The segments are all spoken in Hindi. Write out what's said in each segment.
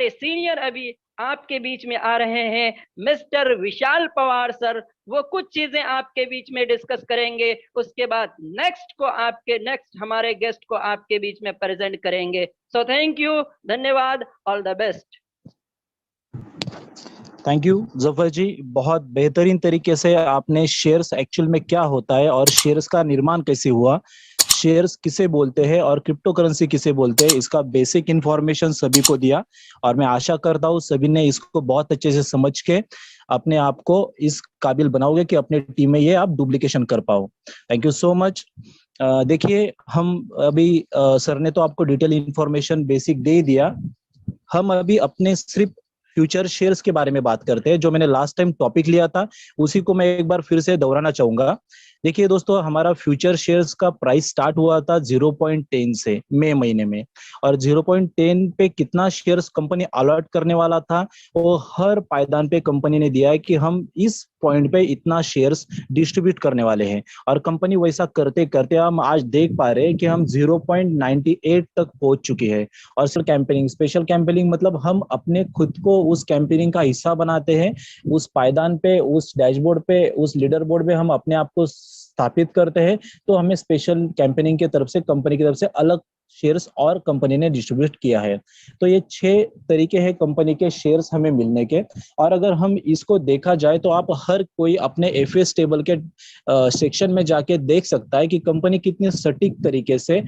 सीनियर अभी आपके बीच में आ रहे हैं, मिस्टर विशाल पवार सर। वो कुछ चीजें आपके बीच में डिस्कस करेंगे, उसके बाद नेक्स्ट हमारे गेस्ट को आपके बीच में प्रेजेंट करेंगे। सो थैंक यू, धन्यवाद, all the best. Thank you Zafar ji, बहुत बेहतरीन तरीके से आपने शेयर्स एक्चुअल में क्या होता है और शेयर्स का निर्माण कैसे हुआ, शेयर्स किसे बोलते हैं और क्रिप्टो करेंसी किसे बोलते हैं, इसका बेसिक इंफॉर्मेशन सभी को दिया। और मैं आशा करता हूँ सभी ने इसको बहुत अच्छे से समझ के अपने आप को इस काबिल बनाओगे कि अपने टीम में ये आप डुप्लीकेशन कर पाओ। Thank you so much. देखिए, हम अभी सर ने तो आपको डिटेल इंफॉर्मेशन बेसिक दे ही दिया। हम अभी अपने सिर्फ फ्यूचर शेयर्स के बारे में बात करते हैं। जो मैंने लास्ट टाइम टॉपिक लिया था उसी को मैं एक बार फिर से दोहराना चाहूंगा। देखिए दोस्तों, हमारा फ्यूचर शेयर्स का प्राइस स्टार्ट हुआ था 0.10 से मई महीने में, और 0.10 पे कितना शेयर्स कंपनी अलॉट करने वाला था वो हर पायदान पे कंपनी ने दिया है कि हम इस पॉइंट पे इतना शेयर्स डिस्ट्रीब्यूट करने वाले हैं। और कंपनी वैसा करते करते हम आज देख पा रहे हैं कि हम 0.98 तक पहुंच चुकी है। और स्पेशल कैंपेनिंग मतलब हम अपने खुद को उस कैंपेनिंग का हिस्सा बनाते हैं। उस पायदान पे, उस डैशबोर्ड पे, उस लीडर बोर्ड पे हम अपने आप को स्थापित करते हैं। तो हमें स्पेशल कैंपेनिंग की तरफ से, कंपनी की तरफ से अलग शेयर्स और कंपनी ने डिस्ट्रीब्यूट किया है। तो ये 6 तरीके हैं कंपनी के शेयर्स हमें मिलने के। और अगर हम इसको देखा जाए तो आप हर कोई अपने एफएस टेबल के सेक्शन में जाके देख सकता है कि कंपनी कितने सटीक तरीके से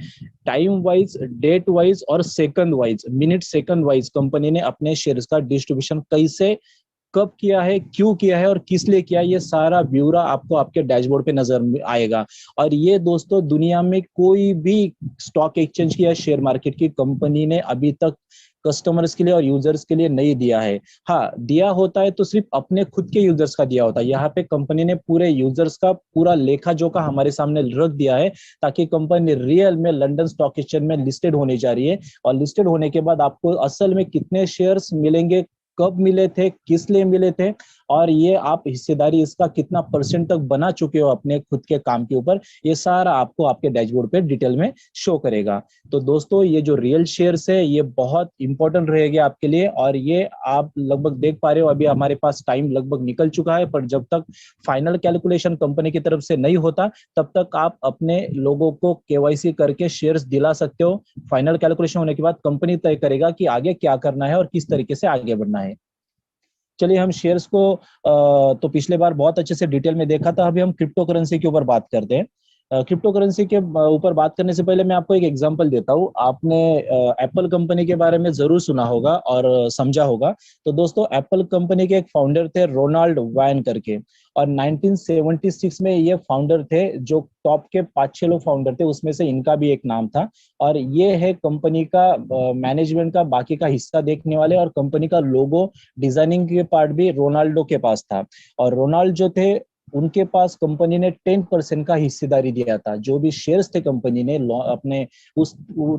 टाइम वाइज, डेट वाइज और second wise, minute second wise company ने अपने शेयर्स का डिस्ट्रीब्यूशन कैसे, कब किया है, क्यों किया है और किस लिए किया है, ये सारा ब्यौरा आपको आपके डैशबोर्ड पे नजर आएगा। और ये दोस्तों दुनिया में कोई भी स्टॉक एक्सचेंज की या शेयर मार्केट की कंपनी ने अभी तक कस्टमर्स के लिए और यूजर्स के लिए नहीं दिया है। हाँ, दिया होता है तो सिर्फ अपने खुद के यूजर्स का दिया होता है। यहाँ पे कंपनी ने पूरे यूजर्स का पूरा लेखा जोखा हमारे सामने रख दिया है, ताकि कंपनी रियल में लंदन स्टॉक एक्सचेंज में लिस्टेड होने जा रही है। और लिस्टेड होने के बाद आपको असल में कितने शेयर्स मिलेंगे, कब मिले थे, किस लिए मिले थे, और ये आप हिस्सेदारी इसका कितना परसेंट तक बना चुके हो अपने खुद के काम के ऊपर, ये सारा आपको आपके डैशबोर्ड पे डिटेल में शो करेगा। तो दोस्तों, ये जो रियल शेयर्स है ये बहुत इंपॉर्टेंट रहेगी आपके लिए। और ये आप लगभग देख पा रहे हो, अभी हमारे पास टाइम लगभग निकल चुका है, पर जब तक फाइनल कैलकुलेशन कंपनी की तरफ से नहीं होता तब तक आप अपने लोगों को केवाईसी करके शेयर्स दिला सकते हो। फाइनल कैलकुलेशन होने के बाद कंपनी तय करेगा कि आगे क्या करना है और किस तरीके से आगे बढ़ना है। चलिए, हम शेयर्स को तो पिछले बार बहुत अच्छे से डिटेल में देखा था। अभी हम क्रिप्टो करेंसी के ऊपर बात करते हैं। क्रिप्टो करेंसी के ऊपर बात करने से पहले मैं आपको एक एग्जांपल देता हूँ। आपने एप्पल कंपनी के बारे में जरूर सुना होगा और समझा होगा। तो दोस्तों, एप्पल कंपनी के एक फाउंडर थे रोनाल्ड वायन करके, और 1976 में ये फाउंडर थे। जो टॉप के 5-6 लोग फाउंडर थे उसमें से इनका भी एक नाम था। और ये है कंपनी का मैनेजमेंट का बाकी का हिस्सा देखने वाले, और कंपनी का लोगो डिजाइनिंग के पार्ट भी रोनाल्डो के पास था। और रोनाल्ड जो थे उनके पास कंपनी ने 10% का हिस्सेदारी दिया था। जो भी शेयर्स थे कंपनी ने अपने, उस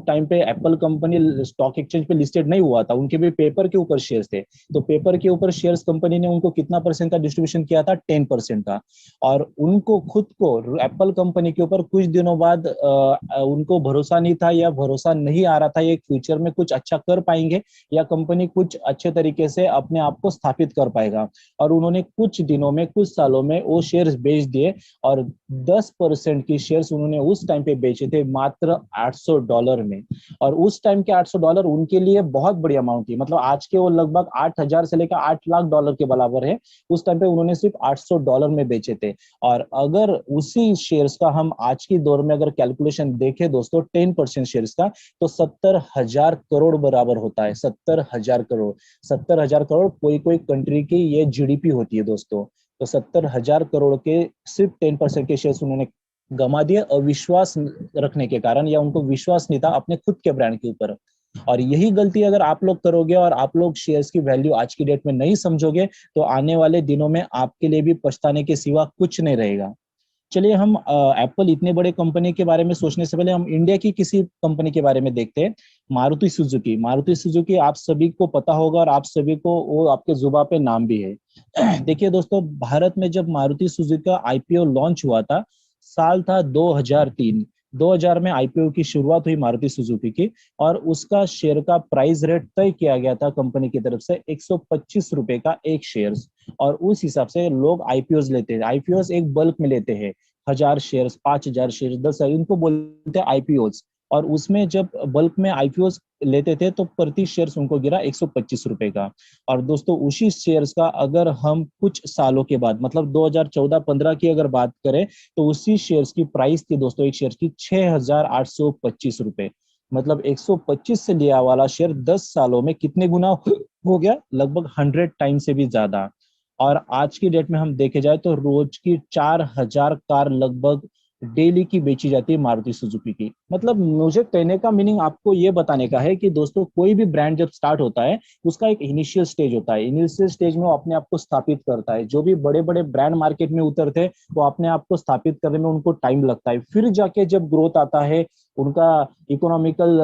टाइम पे एप्पल कंपनी स्टॉक एक्सचेंज पे लिस्टेड नहीं हुआ था, उनके भी पेपर के ऊपर शेयर्स थे। तो पेपर के ऊपर शेयर्स कंपनी ने उनको कितना परसेंट का डिस्ट्रीब्यूशन किया था? 10% का। और उनको खुद को, एप्पल कंपनी के ऊपर कुछ दिनों बाद उनको भरोसा नहीं था, या भरोसा नहीं आ रहा था ये फ्यूचर में कुछ अच्छा कर पाएंगे या कंपनी कुछ अच्छे तरीके से अपने आप को स्थापित कर पाएगा। और उन्होंने कुछ दिनों में, कुछ सालों में वो शेयर्स बेच दिए, और 10% की शेयर्स उन्होंने उस टाइम पे बेचे थे मात्र $800 में। और उस टाइम के $800 उनके लिए बहुत बड़ी अमाउंट थी। मतलब आज के वो लगभग 8,000 से लेकर $8 लाख के बराबर है। उस टाइम पे उन्होंने सिर्फ $800 में बेचे थे। और अगर उसी शेयर्स का हम आज की दौर में अगर कैलकुलेशन देखें दोस्तों, 10% शेयर्स का, तो 70,000 करोड़ बराबर होता है। 70,000 करोड़, 70,000 करोड़ कोई कोई कंट्री की ये जीडीपी होती है दोस्तों। तो 70,000 करोड़ के सिर्फ 10% के शेयर्स उन्होंने गमा दिए, अविश्वास रखने के कारण, या उनको विश्वास नहीं था अपने खुद के ब्रांड के ऊपर। और यही गलती अगर आप लोग करोगे और आप लोग शेयर्स की वैल्यू आज की डेट में नहीं समझोगे, तो आने वाले दिनों में आपके लिए भी पछताने के सिवा कुछ नहीं रहेगा। चलिए, हम एप्पल इतने बड़े कंपनी के बारे में सोचने से पहले हम इंडिया की किसी कंपनी के बारे में देखते हैं। मारुति सुजुकी। मारुति सुजुकी आप सभी को पता होगा, और आप सभी को वो आपके जुबा पे नाम भी है। देखिए दोस्तों, भारत में जब मारुति सुजुकी का आईपीओ लॉन्च हुआ था, साल था 2003। 2000 में आईपीओ की शुरुआत हुई मारुति सुजुकी की, और उसका शेयर का प्राइस रेट तय किया गया था कंपनी की तरफ से 125 रुपए का एक शेयर। और उस हिसाब से लोग आईपीओ लेते हैं। आईपीओ एक बल्क में लेते हैं, 1000 शेयर, 5000 शेयर, 10, इनको बोलते हैं आईपीओ। और उसमें जब बल्क में आईपीओ लेते थे तो प्रति शेयर उनको गिरा 125 रुपए का। और दोस्तों उसी शेयर्स का अगर हम कुछ सालों के बाद, मतलब 2014-15 की अगर बात करें, तो उसी शेयर्स की प्राइस थी दोस्तों एक शेयर की 6825 रुपए। मतलब 125 से लिया वाला शेयर 10 सालों में कितने गुना हो गया? लगभग 100 टाइम से भी ज्यादा। और आज की डेट में हम देखे जाए तो रोज की 4000 कार लगभग डेली की बेची जाती है मारुति सुजुकी की। मतलब मुझे कहने का मीनिंग आपको ये बताने का है कि दोस्तों कोई भी ब्रांड जब स्टार्ट होता है उसका एक इनिशियल स्टेज होता है। इनिशियल स्टेज में वो अपने आप को स्थापित करता है। जो भी बड़े बड़े ब्रांड मार्केट में उतरते हैं वो अपने आप को स्थापित करने में उनको टाइम लगता है। फिर जाके जब ग्रोथ आता है, उनका इकोनॉमिकल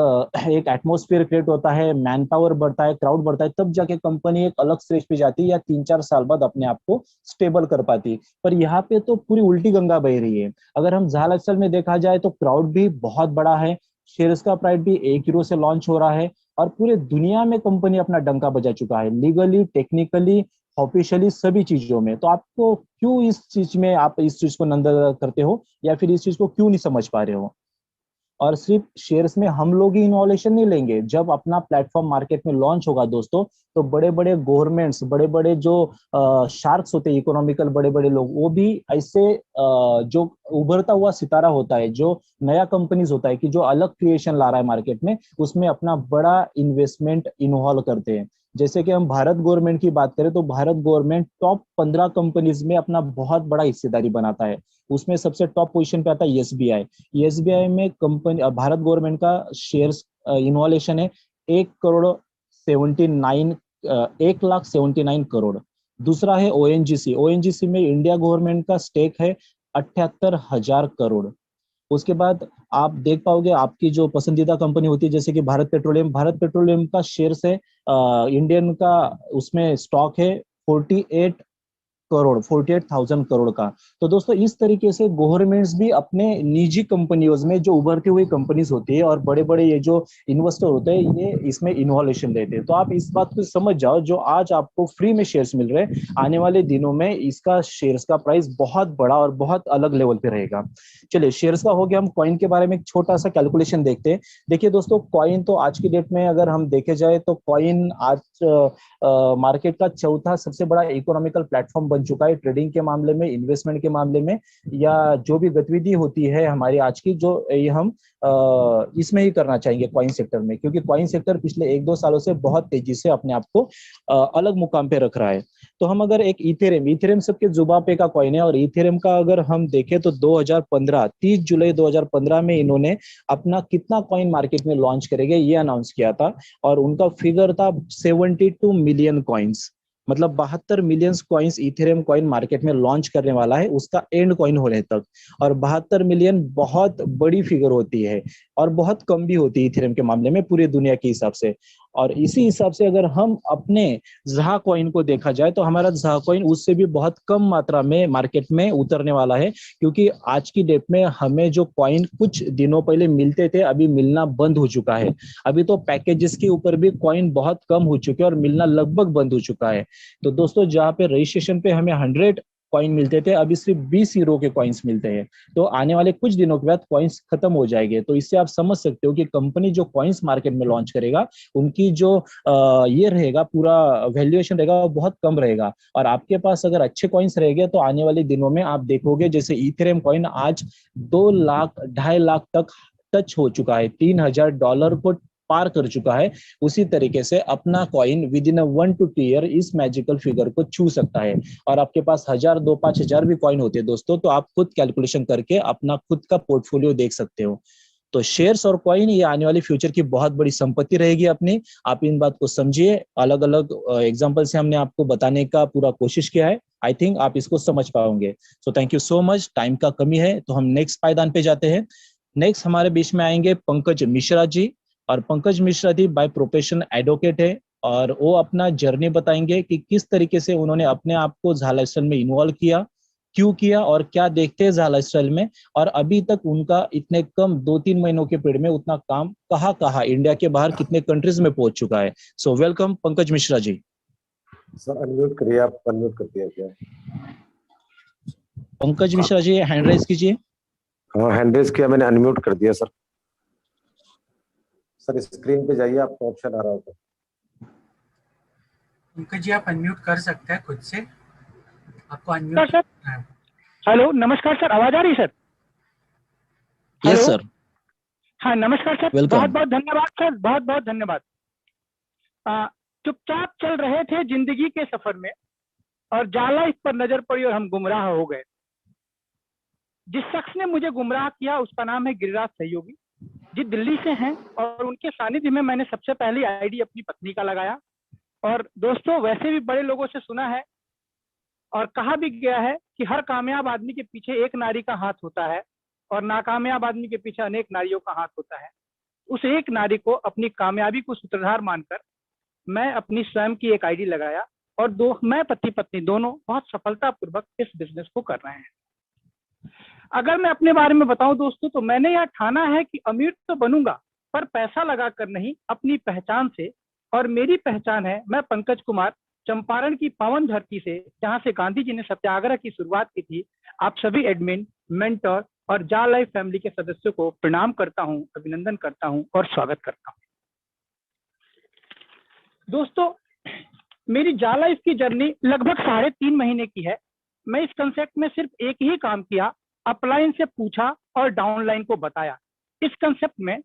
एक एटमोस्फेयर क्रिएट होता है, मैन पावर बढ़ता है, क्राउड बढ़ता है, तब जाके कंपनी एक अलग स्टेज पे जाती है या 3-4 साल बाद अपने आप को स्टेबल कर पाती है। पर यहाँ पे तो पूरी उल्टी गंगा बह रही है। अगर हम ज़ाल अक्सर में देखा जाए तो क्राउड भी बहुत बड़ा है, शेयर्स का प्राइस भी 1 यूरो से लॉन्च हो रहा है, और पूरे दुनिया में कंपनी अपना डंका बजा चुका है, लीगली, टेक्निकली, ऑफिशियली, सभी चीजों में। तो आपको क्यों इस चीज में आप इस चीज को नंदा करते हो, या फिर इस चीज को क्यों नहीं समझ पा रहे हो? और सिर्फ शेयर्स में हम लोग ही इनोवेशन नहीं लेंगे। जब अपना प्लेटफॉर्म मार्केट में लॉन्च होगा दोस्तों, तो बड़े बड़े गवर्नमेंट्स, बड़े बड़े जो शार्क्स होते हैं, इकोनॉमिकल बड़े बड़े लोग, वो भी ऐसे जो उभरता हुआ सितारा होता है, जो नया कंपनीज होता है कि जो अलग क्रिएशन ला रहा है मार्केट में, उसमें अपना बड़ा इन्वेस्टमेंट इन्वॉल्व करते हैं। जैसे कि हम भारत गवर्नमेंट की बात करें तो भारत गवर्नमेंट टॉप 15 कंपनीज में अपना बहुत बड़ा हिस्सेदारी बनाता है। उसमें सबसे टॉप पोजीशन पे आता है एसबीआई। एसबीआई में कंपनी भारत गवर्नमेंट का शेयर्स इन्वॉल्यूशन है 1,79 1,79,00,000 करोड़। दूसरा है ओएनजीसी। ओएनजीसी में इंडिया गवर्नमेंट का स्टेक है 78,000 करोड़। उसके बाद आप देख पाओगे आपकी जो पसंदीदा कंपनी होती है जैसे कि भारत पेट्रोलियम। भारत पेट्रोलियम का शेयर्स है इंडियन का, उसमें स्टॉक है 48,000 करोड़ का। तो दोस्तों इस तरीके से गवर्नमेंट्स भी अपने निजी कंपनियों में, जो उभरती हुई कंपनीज होती है और बड़े बड़े ये जो इन्वेस्टर होते हैं, ये इसमें इन्वॉल्यूशन लेते हैं। तो आप इस बात को समझ जाओ, जो आज आपको फ्री में शेयर्स मिल रहे हैं, आने वाले दिनों में इसका शेयर्स का प्राइस बहुत बड़ा और बहुत अलग लेवल पे रहेगा। चलिए, शेयर्स का हो गया। हम कॉइन के बारे में एक छोटा सा कैलकुलेशन देखते हैं। देखिए दोस्तों, कॉइन तो आज की डेट में अगर हम देखे जाए तो कॉइन आज मार्केट का चौथा सबसे बड़ा इकोनॉमिकल प्लेटफॉर्म बन चुका है, ट्रेडिंग के मामले में, इन्वेस्टमेंट के मामले में, या जो भी गतिविधि होती है हमारी आज की, जो ये हम इसमें ही करना चाहेंगे कॉइन सेक्टर में, क्योंकि कॉइन सेक्टर पिछले 1-2 सालों से बहुत तेजी से अपने आप को अलग मुकाम पे रख रहा है। तो हम अगर एक इथेरियम सबके जुबान पे का कॉइन है, और इथेरियम का अगर हम देखें तो 30 जुलाई 2015 में इन्होंने अपना कितना कॉइन मार्केट में लॉन्च करेंगे ये अनाउंस किया था, और उनका फिगर था 72 मिलियन कॉइन्स। मतलब 72 million coins Ethereum coin market में लॉन्च करने वाला है उसका एंड कॉइन होने तक। और 72 मिलियन बहुत बड़ी फिगर होती है, और बहुत कम भी होती है इथेरियम के मामले में पूरी दुनिया के हिसाब से। और इसी हिसाब से अगर हम अपने ज़हा कॉइन को देखा जाए तो हमारा ज़हा कॉइन उससे भी बहुत कम मात्रा में मार्केट में उतरने वाला है, क्योंकि आज की डेट में हमें जो कॉइन कुछ दिनों पहले मिलते थे अभी मिलना बंद हो चुका है। अभी तो पैकेजेस के ऊपर भी कॉइन बहुत कम हो चुके हैं और मिलना लगभग बंद हो चुका है। तो दोस्तों, जहाँ पे रजिस्ट्रेशन पे हमें 100 कॉइन मिलते थे, अभी सिर्फ 20 यूरो के कॉइन्स मिलते हैं। तो आने वाले कुछ दिनों के बाद कॉइन्स खत्म हो जाएंगे। तो इससे आप समझ सकते हो कि कंपनी जो कॉइन्स मार्केट में लॉन्च करेगा, उनकी जो ये रहेगा, पूरा वैल्यूएशन रहेगा, वो बहुत कम रहेगा। और आपके पास अगर अच्छे कॉइन्स रहेंगे तो आने वाले दिनों में आप देखोगे, जैसे इथेरियम कॉइन आज 2 लाख 2.5 लाख तक टच हो चुका है, $3,000 को पार कर चुका है। उसी तरीके से अपना coin with in 1 to 2 year इस मैजिकल फिगर को छू सकता है। और आपके पास 1000, 2, 5,000 भी कॉइन होते हैं दोस्तों, तो आप खुद कैलकुलेशन करके अपना खुद का पोर्टफोलियो देख सकते हो। तो शेयर्स और कॉइन ये आने वाली फ्यूचर की बहुत बड़ी संपत्ति रहेगी अपनी। आप इन बात को समझिए। अलग अलग एग्जांपल से हमने आपको बताने का पूरा कोशिश किया है। आई थिंक आप इसको समझ पाओगे। सो thank you so much. Time का कमी है तो हम नेक्स्ट पायदान पे जाते हैं। नेक्स्ट हमारे बीच में आएंगे पंकज मिश्रा जी। और Pankaj Mishra ji by profession advocate है, और वो अपना जर्नी बताएंगे कि किस तरीके से उन्होंने अपने आप को झालासन में इन्वॉल्व किया, क्यों किया और क्या देखते हैं झाला स्टाइल में, और अभी तक उनका इतने कम 2-3 महीनों के पीरियड में उतना काम कहाँ कहाँ इंडिया के बाहर कितने कंट्रीज में पहुंच चुका है। So welcome Pankaj Mishra ji. Sir unmute करिए, आप अनम्यूट कर दिया क्या? पंकज मिश्रा जी हैंड राइज कीजिए। हाँ, हैंड रेज किया मैंने, अनम्यूट कर दिया सर। सर स्क्रीन पे जाइए, आपको ऑप्शन आ रहा होगा। पंकज जी आप अनम्यूट कर सकते हैं खुद से, आपको अनम्यूट सर। हेलो नमस्कार सर, आवाज आ रही है सर? Yes sir. हाँ नमस्कार सर, Welcome. बहुत बहुत धन्यवाद सर, बहुत बहुत धन्यवाद। चुपचाप चल रहे थे जिंदगी के सफर में और जाला इस पर नजर पड़ी और हम गुमराह हो गए। जिस शख्स ने मुझे गुमराह किया उसका नाम है गिरिराज सहयोगी जी, दिल्ली से हैं और उनके सानिध्य में मैंने सबसे पहली आईडी अपनी पत्नी का लगाया। और दोस्तों वैसे भी बड़े लोगों से सुना है और कहा भी गया है कि हर कामयाब आदमी के पीछे एक नारी का हाथ होता है और नाकामयाब आदमी के पीछे अनेक नारियों का हाथ होता है। उस एक नारी को अपनी कामयाबी को सूत्रधार मानकर मैं अपनी स्वयं की एक आईडी लगाया और मैं पति पत्नी दोनों बहुत सफलतापूर्वक इस बिजनेस को कर रहे हैं। अगर मैं अपने बारे में बताऊं दोस्तों, तो मैंने यह ठाना है कि अमीर तो बनूंगा पर पैसा लगा कर नहीं, अपनी पहचान से। और मेरी पहचान है, मैं पंकज कुमार, चंपारण की पावन धरती से, जहां से गांधी जी ने सत्याग्रह की शुरुआत की थी। आप सभी एडमिन, मेंटर और जा लाइफ फैमिली के सदस्यों को प्रणाम करता हूं, अभिनंदन करता हूं और स्वागत करता हूं। दोस्तों मेरी जा लाइफ की जर्नी लगभग 3.5 महीने की है। मैं इस कंसेप्ट में सिर्फ एक ही काम किया, अपलाइन से पूछा और डाउनलाइन को बताया। इस कंसेप्ट में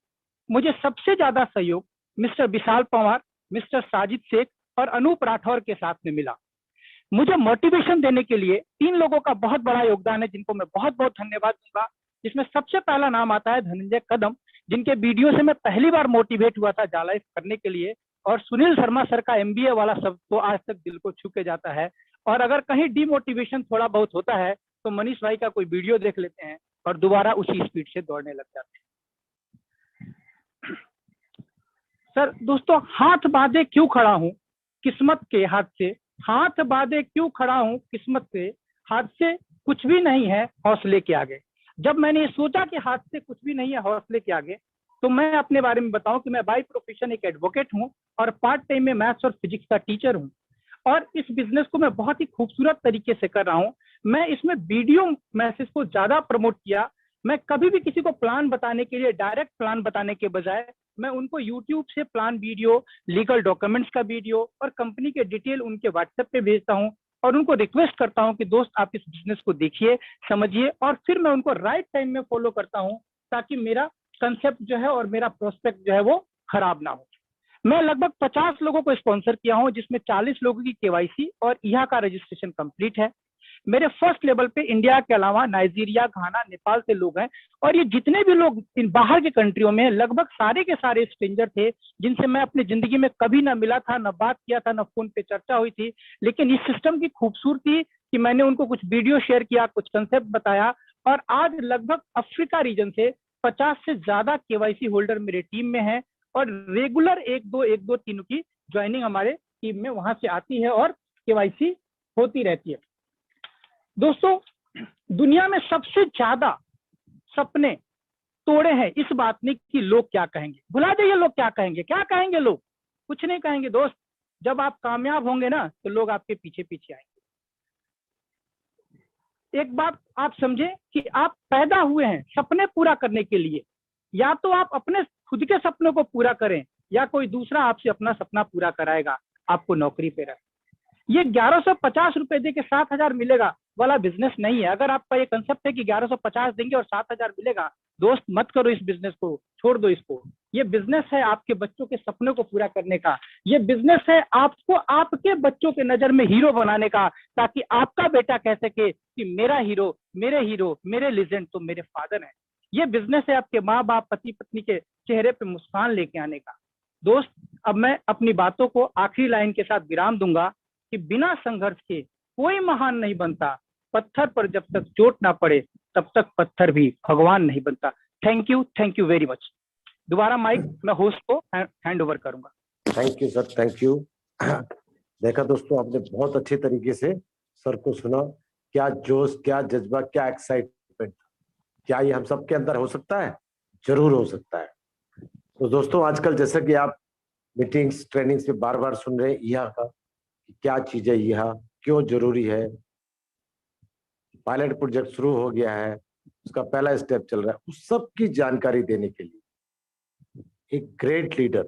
मुझे सबसे ज्यादा सहयोग मिस्टर विशाल पंवार, मिस्टर साजिद शेख और अनूप राठौर के साथ में मिला। मुझे मोटिवेशन देने के लिए 3 लोगों का बहुत बड़ा योगदान है, जिनको मैं बहुत बहुत धन्यवाद दूंगा। जिसमें सबसे पहला नाम आता है धनंजय कदम, जिनके वीडियो से मैं पहली बार मोटिवेट हुआ था जा लाइफ करने के लिए। और सुनील शर्मा सर का MBA वाला शब्द तो आज तक दिल को छू के जाता है। और अगर कहीं डिमोटिवेशन थोड़ा बहुत होता है तो मनीष भाई का कोई वीडियो देख लेते हैं और दोबारा उसी स्पीड से दौड़ने लग जाते हैं। सर दोस्तों, हाथ बांधे क्यों खड़ा हूं किस्मत के हाथ से, हाथ बांधे क्यों खड़ा हूं किस्मत के हाथ से, कुछ भी नहीं है हौसले के आगे। जब मैंने ये सोचा कि हाथ से कुछ भी नहीं है हौसले के आगे, तो मैं अपने बारे में बताऊं कि मैं बाय प्रोफेशन एक एडवोकेट हूं और पार्ट टाइम में मैथ्स और फिजिक्स का टीचर हूं। और इस बिजनेस को मैं बहुत ही खूबसूरत तरीके से कर रहा हूं। मैं इसमें वीडियो मैसेज को ज्यादा प्रमोट किया। मैं कभी भी किसी को प्लान बताने के लिए डायरेक्ट प्लान बताने के बजाय मैं उनको यूट्यूब से प्लान वीडियो, लीगल डॉक्यूमेंट्स का वीडियो और कंपनी के डिटेल उनके व्हाट्सएप पे भेजता हूं और उनको रिक्वेस्ट करता हूं कि दोस्त आप इस बिजनेस को देखिए, समझिए, और फिर मैं उनको राइट टाइम में फॉलो करता हूं ताकि मेरा कंसेप्ट जो है और मेरा प्रोस्पेक्ट जो है वो खराब ना हो। मैं लगभग 50 लोगों को स्पॉन्सर किया हूं, जिसमें 40 लोगों की KYC और IHA का रजिस्ट्रेशन कंप्लीट है। मेरे फर्स्ट लेवल पे इंडिया के अलावा नाइजीरिया, घाना, नेपाल से लोग हैं। और ये जितने भी लोग इन बाहर के कंट्रियों में, लगभग सारे के सारे स्ट्रेंजर थे जिनसे मैं अपनी जिंदगी में कभी ना मिला था, ना बात किया था, ना फोन पे चर्चा हुई थी। लेकिन इस सिस्टम की खूबसूरती कि मैंने उनको कुछ वीडियो शेयर किया, कुछ कंसेप्ट बताया, और आज लगभग अफ्रीका रीजन से 50 से ज्यादा KYC होल्डर मेरे टीम में है। और रेगुलर 1-2 की ज्वाइनिंग हमारे टीम में वहां से आती है और KYC होती रहती है। दोस्तों दुनिया में सबसे ज्यादा सपने तोड़े हैं इस बात ने कि लोग क्या कहेंगे। भुला जाइए लोग क्या कहेंगे, क्या कहेंगे लोग, कुछ नहीं कहेंगे दोस्त। जब आप कामयाब होंगे ना तो लोग आपके पीछे पीछे आएंगे। एक बात आप समझे कि आप पैदा हुए हैं सपने पूरा करने के लिए। या तो आप अपने खुद के सपनों को पूरा करें या कोई दूसरा आपसे अपना सपना पूरा कराएगा, आपको नौकरी पे रख। ये 1150 रुपए दे के 7000 मिलेगा वाला बिजनेस नहीं है। अगर आपका ये कंसेप्ट है कि 1150 देंगे और 7000 मिलेगा, दोस्त मत करो इस बिजनेस को, छोड़ दो इसको। ये बिजनेस है आपके बच्चों के सपनों को पूरा करने का। ये बिजनेस है आपको आपके बच्चों के नजर में हीरो बनाने का, ताकि आपका बेटा कह सके कि मेरा हीरो, मेरे लेजेंड तो मेरे फादर हैं। ये बिजनेस है आपके माँ बाप, पति पत्नी के चेहरे पे मुस्कान लेके आने का। दोस्त अब मैं अपनी बातों को आखिरी लाइन के साथ विराम दूंगा कि बिना संघर्ष के कोई महान नहीं बनता। पत्थर पर जब तक चोट ना पड़े तब तक पत्थर भी भगवान नहीं बनता। Thank you very much. दोबारा माइक मैं होस्ट को हैंड ओवर करूंगा। Thank you sir, thank you. देखा दोस्तों, आपने बहुत अच्छे तरीके से सर को सुना क्या जोश, क्या जज्बा, क्या एक्साइटमेंट, क्या ये हम सबके अंदर हो सकता है? जरूर हो सकता है। तो दोस्तों, आजकल जैसा कि आप मीटिंग्स, ट्रेनिंग्स में बार बार सुन रहे हैं ईहा का, क्या चीज है ईहा, क्यों जरूरी है, पायलट प्रोजेक्ट शुरू हो गया है, उसका पहला स्टेप चल रहा है, उस सब की जानकारी देने के लिए एक ग्रेट लीडर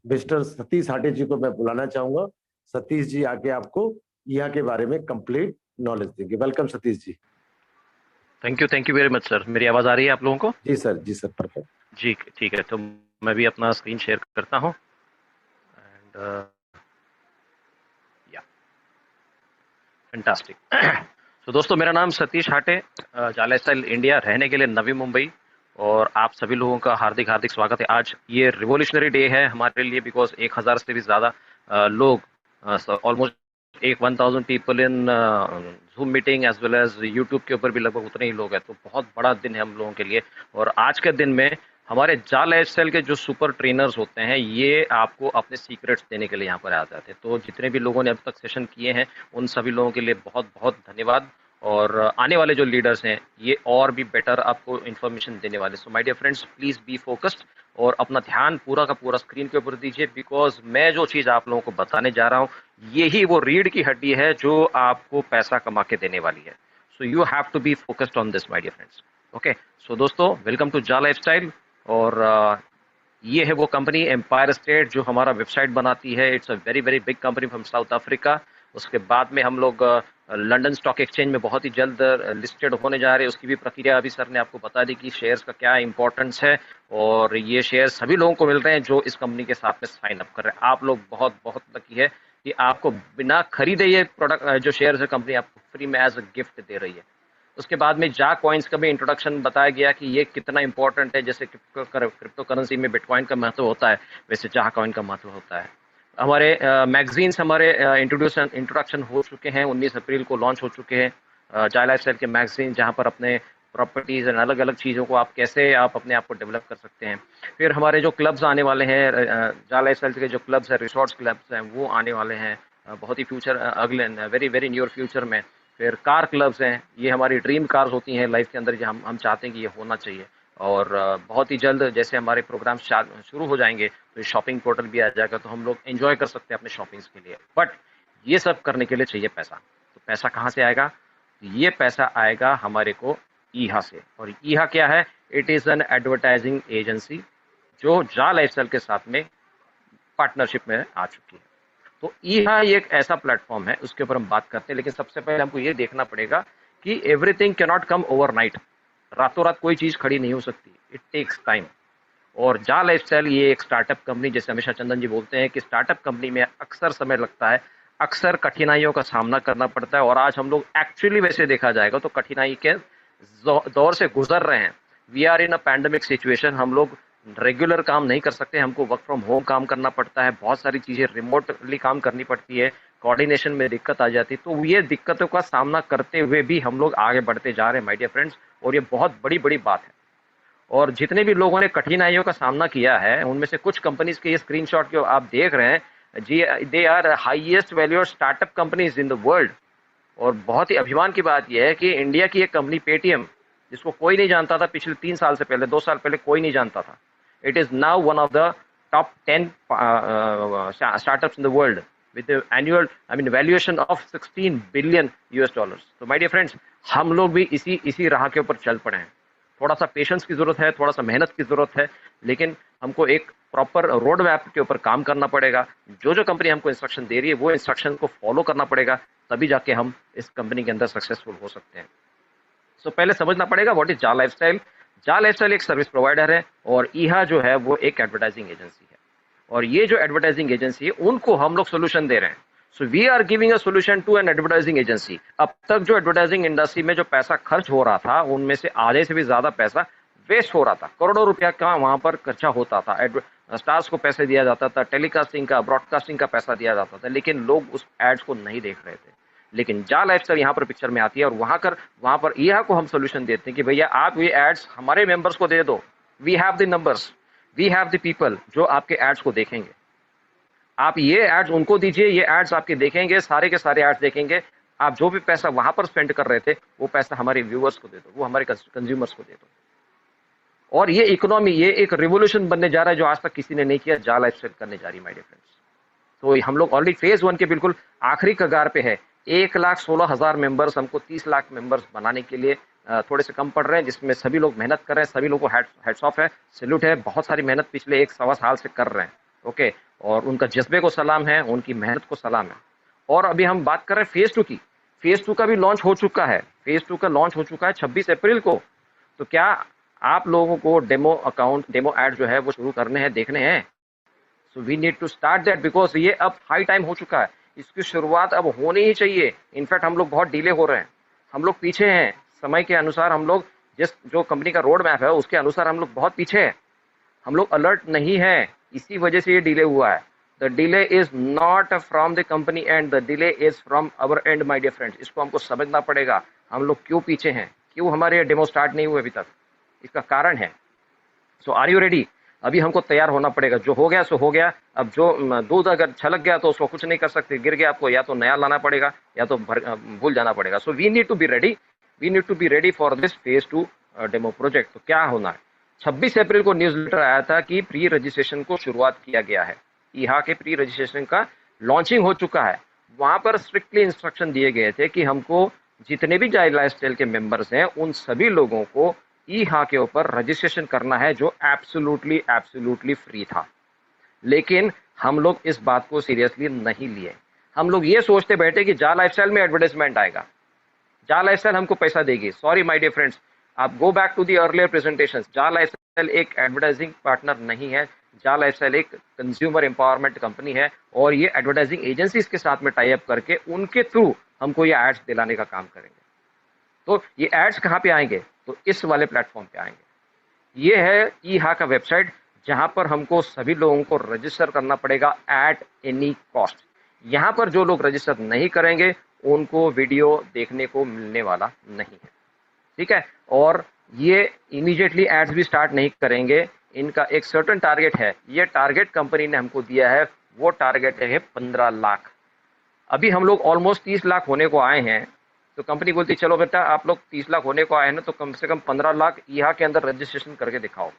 मिस्टर सतीश हाटे जी को मैं बुलाना चाहूंगा। सतीश जी आके आपको ईहा के बारे में कंप्लीट नॉलेज देंगे। Welcome Satish ji. Thank you very much sir. मेरी आवाज़ आ रही है आप लोगों को? जी सर, परफेक्ट। जी ठीक है, तो मैं भी अपना स्क्रीन शेयर करता हूँ एंड या फैंटास्टिक। तो दोस्तों, मेरा नाम सतीश हाटे, जाला स्टाइल इंडिया, रहने के लिए नवी मुंबई, और आप सभी लोगों का हार्दिक हार्दिक स्वागत है। आज ये रिवोल्यूशनरी डे है हमारे लिए, बिकॉज 1000 से भी ज़्यादा लोग, almost 1000 people in Zoom meeting as well as YouTube के ऊपर भी लगभग उतने ही लोग हैं, तो बहुत बड़ा दिन है हम लोगों के लिए। और आज के दिन में हमारे जा लाइफस्टाइल के जो सुपर ट्रेनर्स होते हैं, ये आपको अपने सीक्रेट्स देने के लिए यहाँ पर आ जाते हैं। तो जितने भी लोगों ने अब तक सेशन किए हैं, उन सभी लोगों के लिए बहुत बहुत धन्यवाद। और आने वाले जो लीडर्स हैं, ये और भी बेटर आपको इन्फॉर्मेशन देने वाले। So my dear friends, please be focused और अपना ध्यान पूरा का पूरा स्क्रीन के ऊपर दीजिए, बिकॉज मैं जो चीज़ आप लोगों को बताने जा रहा हूँ, यही वो रीढ़ की हड्डी है जो आपको पैसा कमा के देने वाली है। So you have to be focused on this my dear friends. Okay, so दोस्तों, वेलकम टू जा लाइफस्टाइल। और ये है वो कंपनी एम्पायर स्टेट जो हमारा वेबसाइट बनाती है। It's a very very big company from south Africa. उसके बाद में हम लोग लंदन स्टॉक एक्सचेंज में बहुत ही जल्द लिस्टेड होने जा रहे हैं। उसकी भी प्रक्रिया अभी सर ने आपको बता दी कि शेयर्स का क्या इंपॉर्टेंस है, और ये शेयर सभी लोगों को मिल रहे हैं जो इस कंपनी के साथ में साइन अप कर रहे हैं। आप लोग बहुत बहुत लकी है कि आपको बिना खरीदे ये प्रोडक्ट, जो शेयर्स है, कंपनी आपको फ्री में एज अ गिफ्ट दे रही है। उसके बाद में जा कॉइन्स का भी इंट्रोडक्शन बताया गया कि ये कितना इंपॉर्टेंट है। जैसे क्रिप्टो करेंसी में बिटकॉइन का महत्व होता है, वैसे जा कॉइन का महत्व होता है। हमारे मैगजीन्स हमारे इंट्रोडक्शन हो चुके हैं, 19 अप्रैल को लॉन्च हो चुके हैं जा लाइफस्टाइल के मैगजीन, जहां पर अपने प्रॉपर्टीज़ एंड अलग अलग चीज़ों को आप कैसे आप अपने आप को डेवलप कर सकते हैं। फिर हमारे जो क्लब्स आने वाले हैं, जा लाइफस्टाइल के जो क्लब्स हैं, रिसोर्ट्स क्लब्स हैं, वो आने वाले हैं बहुत ही फ्यूचर, अगले वेरी वेरी नियर फ्यूचर में। फिर कार क्लब्स हैं, ये हमारी ड्रीम कार्स होती हैं लाइफ के अंदर, जो हम चाहते हैं कि ये होना चाहिए। और बहुत ही जल्द जैसे हमारे प्रोग्राम शुरू हो जाएंगे, तो शॉपिंग पोर्टल भी आ जाएगा, तो हम लोग एंजॉय कर सकते हैं अपने शॉपिंग्स के लिए। बट ये सब करने के लिए चाहिए पैसा। तो पैसा कहाँ से आएगा? ये पैसा आएगा हमारे को ईहा से। और ईहा क्या है? It is an advertising agency जो जा लाइफस्टाइल के साथ में पार्टनरशिप में आ चुकी है। तो ईहा एक ऐसा प्लेटफॉर्म है, उसके ऊपर हम बात करते हैं। लेकिन सबसे पहले हमको ये देखना पड़ेगा कि everything can not come overnight. रातों रात कोई चीज़ खड़ी नहीं हो सकती, इट टेक्स टाइम। और जा लाइफस्टाइल ये एक स्टार्टअप कंपनी, जैसे हमेशा चंदन जी बोलते हैं कि स्टार्टअप कंपनी में अक्सर समय लगता है, अक्सर कठिनाइयों का सामना करना पड़ता है। और आज हम लोग एक्चुअली वैसे देखा जाएगा तो कठिनाई के दौर से गुजर रहे हैं। We are in a pandemic situation. हम लोग रेगुलर काम नहीं कर सकते, हमको वर्क फ्रॉम होम काम करना पड़ता है, बहुत सारी चीज़ें रिमोटली काम करनी पड़ती है, कोऑर्डिनेशन में दिक्कत आ जाती है। तो ये दिक्कतों का सामना करते हुए भी हम लोग आगे बढ़ते जा रहे हैं माय डियर फ्रेंड्स, और ये बहुत बड़ी बड़ी बात है। और जितने भी लोगों ने कठिनाइयों का सामना किया है, उनमें से कुछ कंपनीज के ये स्क्रीनशॉट जो आप देख रहे हैं जी, they are highest valued startup companies in the world. और बहुत ही अभिमान की बात यह है कि इंडिया की एक कंपनी पेटीएम, जिसको कोई नहीं जानता था पिछले 3 साल से पहले, 2 साल पहले कोई नहीं जानता था, it is now one of the top 10 startups in the world with the annual valuation of $16 billion। तो माय डियर फ्रेंड्स, हम लोग भी इसी राह के ऊपर चल पड़े हैं। थोड़ा सा पेशेंस की ज़रूरत है, थोड़ा सा मेहनत की ज़रूरत है, लेकिन हमको एक प्रॉपर रोड मैप के ऊपर काम करना पड़ेगा। जो कंपनी हमको इंस्ट्रक्शन दे रही है, वो इंस्ट्रक्शन को फॉलो करना पड़ेगा, तभी जाके हम इस कंपनी के अंदर सक्सेसफुल हो सकते हैं। सो पहले समझना पड़ेगा व्हाट इज जा लाइफस्टाइल। जा लाइफस्टाइल एक सर्विस प्रोवाइडर है, और ईहा जो है वो एक एडवर्टाइजिंग एजेंसी है। और ये जो एडवर्टाइजिंग एजेंसी है, उनको हम लोग सोल्यूशन दे रहे हैं। So we are giving a solution to an advertising agency. अब तक जो एडवर्टाइजिंग इंडस्ट्री में जो पैसा खर्च हो रहा था, उनमें से आधे से भी ज्यादा पैसा वेस्ट हो रहा था। करोड़ों रुपया का वहां पर खर्चा होता था, स्टार्स को पैसे दिया जाता था, टेलीकास्टिंग का, ब्रॉडकास्टिंग का पैसा दिया जाता था, लेकिन लोग उस एड्स को नहीं देख रहे थे। लेकिन जा लाइफस्टाइल यहाँ पर पिक्चर में आती है, और वहां पर ईहा को हम सोल्यूशन देते हैं कि भैया आप ये एड्स हमारे मेंबर्स को दे दो। We have the numbers, we have the people जो आपके एड्स को देखेंगे। आप ये एड्स उनको दीजिए, ये एड्स आपके देखेंगे, सारे के सारे एड्स देखेंगे, आप जो भी पैसा वहां पर स्पेंड कर रहे थे वो पैसा हमारे व्यूअर्स को दे दो, वो हमारे कंज्यूमर्स को दे दो। और ये इकोनॉमी, ये एक रिवोल्यूशन बनने जा रहा है जो आज तक किसी ने नहीं किया, जा लाइफस्टाइल करने जा रही है माय डियर फ्रेंड्स। तो हम लोग ऑलरेडी फेज 1 के बिल्कुल आखिरी कगार पे है। 1,16,000 मेंबर्स, हमको 30 लाख मेंबर्स बनाने के लिए थोड़े से कम पड़ रहे हैं, जिसमें सभी लोग मेहनत कर रहे हैं, सभी लोगों को हैट्स ऑफ है, सैल्यूट है, बहुत सारी मेहनत पिछले 1 सवा साल से कर रहे हैं। ओके, और उनका जज्बे को सलाम है, उनकी मेहनत को सलाम है। और अभी हम बात कर रहे हैं फेज 2 की। फेज 2 का भी लॉन्च हो चुका है, फेज 2 का लॉन्च हो चुका है 26 अप्रैल को। तो क्या आप लोगों को डेमो अकाउंट, डेमो ऐड जो है वो शुरू करने हैं, देखने हैं? So we need to start that, because ये अब हाई टाइम हो चुका है, इसकी शुरुआत अब होनी ही चाहिए। इनफैक्ट हम लोग बहुत डिले हो रहे हैं, हम लोग पीछे हैं समय के अनुसार, हम लोग जो कंपनी का रोड मैप है उसके अनुसार हम लोग बहुत पीछे हैं, हम लोग अलर्ट नहीं है, इसी वजह से ये डिले हुआ है। The delay is not from the company end, the delay is from our end my dear friends. इसको हमको समझना पड़ेगा, हम लोग क्यों पीछे हैं, क्यों हमारे डेमो स्टार्ट नहीं हुए अभी तक, इसका कारण है। सो आर यू रेडी? अभी हमको तैयार होना पड़ेगा, जो हो गया सो हो गया। अब जो दूध अगर छलक गया तो उसको कुछ नहीं कर सकते, गिर गया, आपको या तो नया लाना पड़ेगा या तो भूल जाना पड़ेगा। So we need to be ready, we need to be ready for this phase 2 demo project. तो क्या होना है, 26 अप्रैल को न्यूज लेटर आया था कि प्री रजिस्ट्रेशन को शुरुआत किया गया है, यहाँ के प्री रजिस्ट्रेशन का लॉन्चिंग हो चुका है। वहां पर स्ट्रिक्टली इंस्ट्रक्शन दिए गए थे कि हमको जितने भी जाइल लाइफस्टाइल के मेंबर्स हैं उन सभी लोगों को ईहा के ऊपर रजिस्ट्रेशन करना है, जो एब्सोल्युटली फ्री था। लेकिन हम लोग इस बात को सीरियसली नहीं लिए, हम लोग ये सोचते बैठे कि जा लाइफस्टाइल में एडवर्टाइजमेंट आएगा, जा लाइफस्टाइल हमको पैसा देगी। सॉरी माय डियर फ्रेंड्स, आप go back to the earlier presentations, जा लाइफस्टाइल एक एडवर्टाइजिंग पार्टनर नहीं है, जा लाइफस्टाइल एक कंज्यूमर एम्पावरमेंट कंपनी है, और ये एडवर्टाइजिंग एजेंसीज के साथ में टाई अप करके उनके थ्रू हमको ये एड्स दिलाने का काम करेंगे। तो ये एड्स कहाँ पे आएंगे, तो इस वाले प्लेटफॉर्म पे आएंगे। ये है ईहा का वेबसाइट, जहां पर हमको सभी लोगों को रजिस्टर करना पड़ेगा एट एनी कॉस्ट। यहाँ पर जो लोग रजिस्टर नहीं करेंगे उनको वीडियो देखने को मिलने वाला नहीं है, ठीक है। और ये इमीडिएटली एड्स भी स्टार्ट नहीं करेंगे, इनका एक सर्टेन टारगेट है, ये टारगेट कंपनी ने हमको दिया है, वो टारगेट है 15 लाख। अभी हम लोग ऑलमोस्ट 30 लाख होने को आए हैं, तो कंपनी बोलती चलो बेटा आप लोग 30 लाख होने को आए हैं ना, तो कम से कम 15 लाख यहाँ के अंदर रजिस्ट्रेशन करके दिखाओ।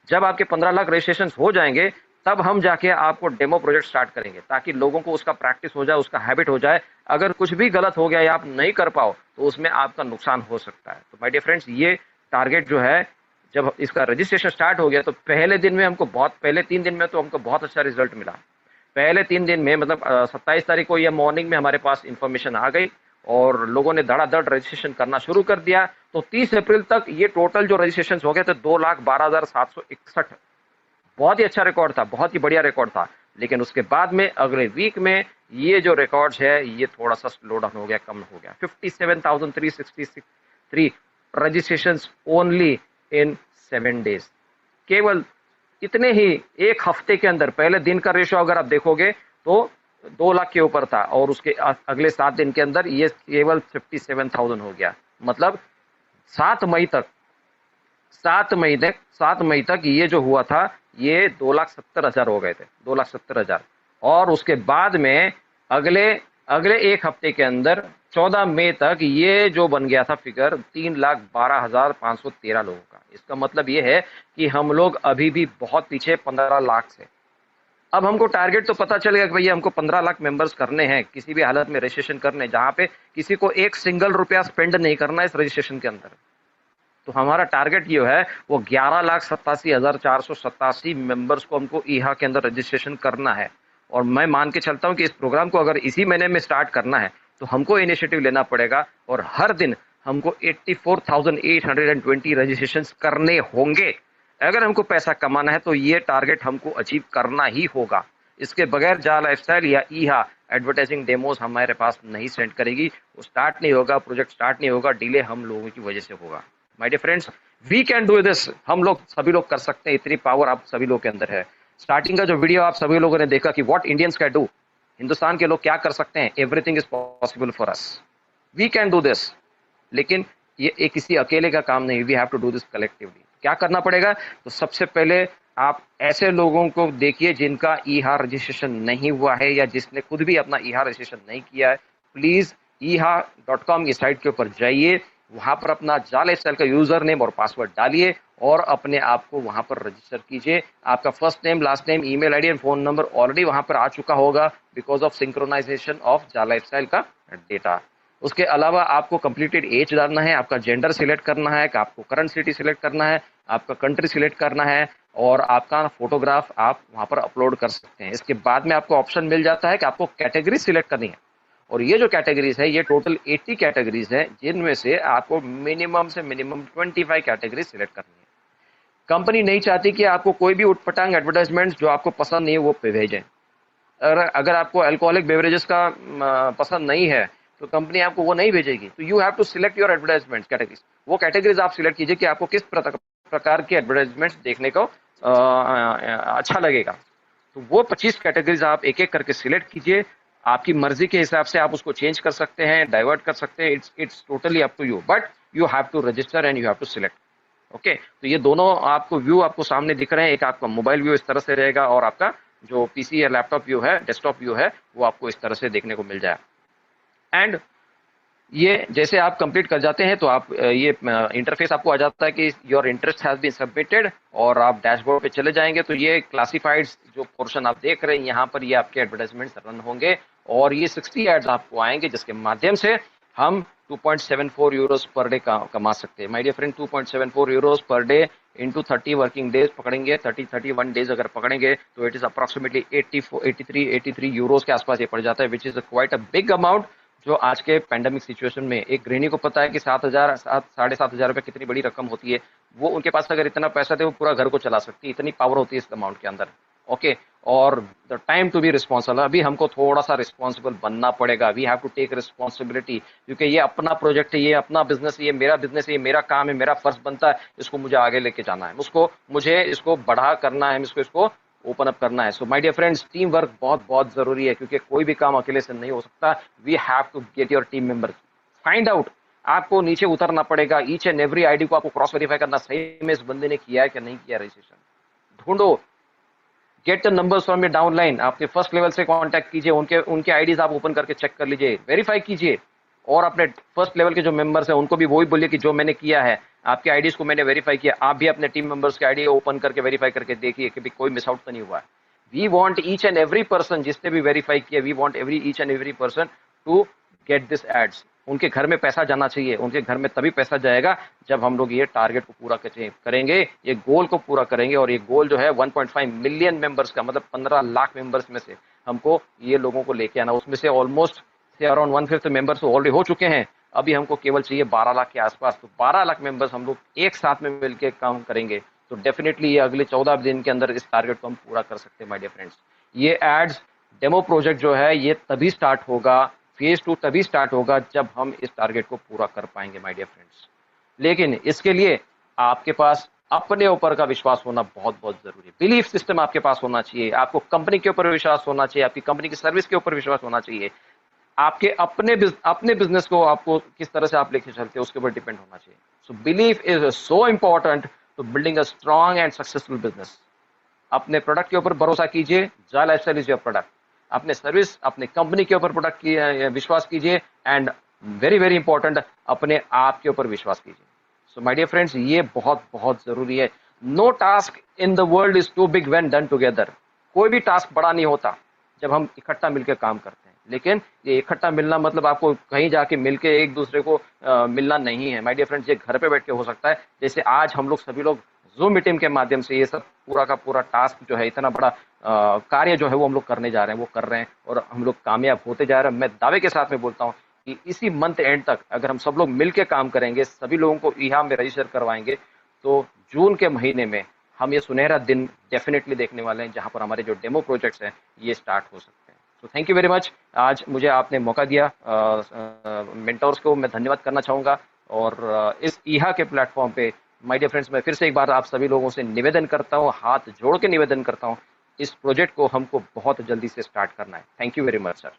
जब आपके 15 लाख रजिस्ट्रेशन हो जाएंगे तब हम जाके आपको डेमो प्रोजेक्ट स्टार्ट करेंगे, ताकि लोगों को उसका प्रैक्टिस हो जाए, उसका हैबिट हो जाए। अगर कुछ भी गलत हो गया या आप नहीं कर पाओ तो उसमें आपका नुकसान हो सकता है। तो माय डियर फ्रेंड्स, ये टारगेट जो है, जब इसका रजिस्ट्रेशन स्टार्ट हो गया तो पहले दिन में हमको पहले 3 दिन में तो हमको बहुत अच्छा रिजल्ट मिला। पहले 3 दिन में मतलब 27 तारीख को या मॉर्निंग में हमारे पास इंफॉर्मेशन आ गई और लोगों ने धड़ाधड़ रजिस्ट्रेशन करना शुरू कर दिया। तो 30 अप्रैल तक ये टोटल जो रजिस्ट्रेशन हो गए थे 2,12,761, बहुत ही अच्छा रिकॉर्ड था, बहुत ही बढ़िया रिकॉर्ड था। लेकिन उसके बाद में अगले वीक में ये जो रिकॉर्ड्स है ये थोड़ा सा स्लो डाउन हो गया, कम हो गया। 57,363 रजिस्ट्रेशंस ओनली इन 7 डेज, केवल इतने ही एक हफ्ते के अंदर। पहले दिन का रेशो अगर आप देखोगे तो 2 लाख के ऊपर था, और उसके अगले 7 दिन के अंदर ये केवल 57,000 हो गया। मतलब 7 मई तक ये जो हुआ था ये 2,70,000 हो गए थे, 2,70,000। और उसके बाद में अगले एक हफ्ते के अंदर 14 मई तक ये जो बन गया था फिगर 3,12,513 लोगों का। इसका मतलब ये है कि हम लोग अभी भी बहुत पीछे 15 लाख से। अब हमको टारगेट तो पता चल गया कि भैया हमको 15 लाख मेंबर्स करने हैं, किसी भी हालत में रजिस्ट्रेशन करने, जहां पे किसी को एक सिंगल रुपया स्पेंड नहीं करना है इस रजिस्ट्रेशन के अंदर। तो हमारा टारगेट ये है वो 11,87,487 मेंबर्स को हमको ईहा के अंदर रजिस्ट्रेशन करना है। और मैं मान के चलता हूं कि इस प्रोग्राम को अगर इसी महीने में स्टार्ट करना है तो हमको इनिशिएटिव लेना पड़ेगा, और हर दिन हमको 84,820 रजिस्ट्रेशन करने होंगे। अगर हमको पैसा कमाना है तो ये टारगेट हमको अचीव करना ही होगा। इसके बगैर जा लाइफस्टाइल या ईहा एडवर्टाइजिंग डेमोज हमारे पास नहीं सेंड करेगी, वो स्टार्ट नहीं होगा, प्रोजेक्ट स्टार्ट नहीं होगा, डिले हम लोगों की वजह से होगा। My dear friends, we can do this, हम लोग सभी लोग कर सकते हैं, इतनी पावर आप सभी लोग के अंदर है। स्टार्टिंग का जो वीडियो आप सभी लोगों ने देखा कि what Indians can do, Hindustan के लोग क्या कर सकते हैं, everything is possible for us, we can do this. लेकिन ये किसी अकेले का काम नहीं, we have to do this collectively. क्या करना पड़ेगा, तो सबसे पहले आप ऐसे लोगों को देखिए जिनका ईहा रजिस्ट्रेशन नहीं हुआ है या जिसने खुद भी अपना ईहा रजिस्ट्रेशन नहीं किया है, प्लीज eha.com की साइट के ऊपर जाइए, वहां पर अपना जाल लाइफस्टाइल का यूजर नेम और पासवर्ड डालिए और अपने आप को वहां पर रजिस्टर कीजिए। आपका first name, last name, email ID and phone number already वहां पर आ चुका होगा बिकॉज ऑफ सिंक्रोनाइजेशन ऑफ जाल लाइफस्टाइल का डेटा। उसके अलावा आपको कंप्लीटेड एज डालना है, आपका जेंडर सिलेक्ट करना है, आपको करंट सिटी सिलेक्ट करना है, आपका कंट्री सिलेक्ट करना है और आपका फोटोग्राफ आप वहां पर अपलोड कर सकते हैं। इसके बाद में आपको ऑप्शन मिल जाता है कि आपको कैटेगरी सिलेक्ट करनी है और ये जो कैटेगरीज है ये टोटल 80 कैटेगरीज है जिनमें से आपको मिनिमम से मिनिमम 25 कैटेगरी सिलेक्ट करनी है। कंपनी नहीं चाहती कि आपको कोई भी उटपटांग एडवर्टाइजमेंट जो आपको पसंद नहीं है वो भेजें। अगर आपको अल्कोहलिक बेवरेजेस का पसंद नहीं है तो कंपनी आपको वो नहीं भेजेगी। तो you have to select your advertisement categories. वो कैटेगरीज आप सिलेक्ट कीजिए कि आपको किस प्रकार के एडवर्टाइजमेंट देखने को अच्छा लगेगा। तो वो 25 कैटेगरीज आप एक एक करके सिलेक्ट कीजिए। आपकी मर्जी के हिसाब से आप उसको चेंज कर सकते हैं, डाइवर्ट कर सकते हैं। It's totally up to you, but you have to register and you have to select. Okay, तो ये दोनों आपको व्यू आपको सामने दिख रहे हैं। एक आपका मोबाइल व्यू इस तरह से रहेगा और आपका जो पीसी या लैपटॉप व्यू है, डेस्कटॉप व्यू है, वो आपको इस तरह से देखने को मिल जाए। एंड ये जैसे आप कंप्लीट कर जाते हैं तो आप ये इंटरफेस आपको आ जाता है कि your interest has been submitted और आप डैशबोर्ड पे चले जाएंगे तो ये क्लासिफाइड जो पोर्शन आप देख रहे हैं यहाँ पर ये आपके एडवर्टाइजमेंट्स रन होंगे और ये 60 एड्स आपको आएंगे जिसके माध्यम से हम 2.74 यूरोस पर डे कमा सकते हैं। My dear friend, 2.74 euros per day into 30 working days पकड़ेंगे, 31 डेज अगर पकड़ेंगे तो इट इज अप्रोक्सीमेटली 83 यूरोस के आसपास ये पड़ जाता है, which is quite a big amount. जो आज के पैंडेमिक सिचुएशन में एक गृहिणी को पता है कि 7,000 रुपए कितनी बड़ी रकम होती है। वो उनके पास अगर इतना पैसा थे वो पूरा घर को चला सकती है, इतनी पावर होती है इस अमाउंट के अंदर। ओके, और the time to be responsible, अभी हमको थोड़ा सा रिस्पॉन्सिबल बनना पड़ेगा। We have to take responsibility, क्योंकि ये अपना प्रोजेक्ट है, ये अपना बिजनेस है, ये मेरा बिजनेस है, ये मेरा काम है, मेरा फर्ज बनता है इसको मुझे आगे लेके जाना है, मुझे इसको बढ़ा करना है, इसको ओपन अप करना है। So my dear friends, team work बहुत बहुत जरूरी है क्योंकि कोई भी काम अकेले से नहीं हो सकता। We have to get your team members, find out, आपको नीचे उतरना पड़ेगा, ईच एंड एवरी आईडी को आपको क्रॉस वेरीफाई करना, सही में इस बंदे ने किया है कि नहीं किया रजिस्ट्रेशन। ढूंढो, get the numbers from your downline, आपके फर्स्ट लेवल से कांटेक्ट कीजिए, उनके आईडीज आप ओपन करके चेक कर लीजिए, वेरीफाई कीजिए और अपने फर्स्ट लेवल के जो मेंबर्स हैं उनको भी वही बोलिए कि जो मैंने किया है, आपके आईडीज को मैंने वेरीफाई किया। आप भी अपने टीम मेंबर्स के आईडी ओपन करके वेरीफाई करके देखिए कि कोई मिस आउट तो नहीं हुआ है। We want each and every person, जिसने भी वेरीफाई किया, we want each and every person to get this ads. उनके घर में पैसा जाना चाहिए, उनके घर में तभी पैसा जाएगा जब हम लोग ये टारगेट को पूरा करेंगे, ये गोल को पूरा करेंगे। और ये गोल जो है 1.5 मिलियन मेंबर्स का, मतलब 15 लाख मेंबर्स में से हमको ये लोगों को लेके आना। उसमें से ऑलमोस्ट अराउंड 1/5 मेंबर्स ऑलरेडी हो चुके हैं, अभी हमको केवल चाहिए 12 लाख के आसपास। तो 12 लाख मेंबर्स हम लोग एक साथ में मिलकर काम करेंगे तो डेफिनेटली ये अगले 14 दिन के अंदर इस टारगेट को हम पूरा कर सकते हैं। माय डियर फ्रेंड्स, ये एड्स डेमो प्रोजेक्ट जो है ये तभी स्टार्ट होगा, फेज 2 तभी स्टार्ट होगा जब हम इस टारगेट को पूरा कर पाएंगे माय डियर फ्रेंड्स। लेकिन इसके लिए आपके पास अपने ऊपर का विश्वास होना बहुत बहुत जरूरी है। बिलीफ सिस्टम आपके पास होना चाहिए, आपको कंपनी के ऊपर विश्वास होना चाहिए, आपकी कंपनी की सर्विस के ऊपर विश्वास होना चाहिए, आपके अपने बिजनेस को आपको किस तरह से आप लेके चलते हैं उसके ऊपर डिपेंड होना चाहिए। So belief is so important to building a strong and successful business. अपने प्रोडक्ट के ऊपर भरोसा कीजिए, जाल लाइफस्टाइल इज योर प्रोडक्ट। अपने सर्विस, अपने कंपनी के ऊपर प्रोडक्ट की विश्वास कीजिए एंड वेरी वेरी इंपॉर्टेंट अपने आप के ऊपर विश्वास कीजिए। सो माय डियर फ्रेंड्स, ये बहुत बहुत जरूरी है। No task in the world is too big when done together. कोई भी टास्क बड़ा नहीं होता जब हम इकट्ठा मिलकर काम करते हैं, लेकिन ये इकट्ठा मिलना मतलब आपको कहीं जाके मिलके एक दूसरे को मिलना नहीं है। माय डियर फ्रेंड्स, ये घर पे बैठ के हो सकता है, जैसे आज हम लोग सभी लोग जूम मीटिंग के माध्यम से ये सब पूरा का पूरा टास्क जो है, इतना बड़ा कार्य जो है वो हम लोग करने जा रहे हैं, वो कर रहे हैं और हम लोग कामयाब होते जा रहे हैं। मैं दावे के साथ में बोलता हूँ कि इसी मंथ एंड तक अगर हम सब लोग मिलकर काम करेंगे, सभी लोगों को ईहा में रजिस्टर करवाएंगे, तो जून के महीने में हम ये सुनहरा दिन डेफिनेटली देखने वाले हैं जहां पर हमारे जो डेमो प्रोजेक्ट्स हैं ये स्टार्ट हो सकते हैं। तो थैंक यू वेरी मच, आज मुझे आपने मौका दिया। मेंटर्स को मैं धन्यवाद करना चाहूँगा और इस ईहा के प्लेटफॉर्म पे माय डियर फ्रेंड्स, मैं फिर से एक बार आप सभी लोगों से निवेदन करता हूँ, हाथ जोड़ के निवेदन करता हूँ, इस प्रोजेक्ट को हमको बहुत जल्दी से स्टार्ट करना है। Thank you very much sir.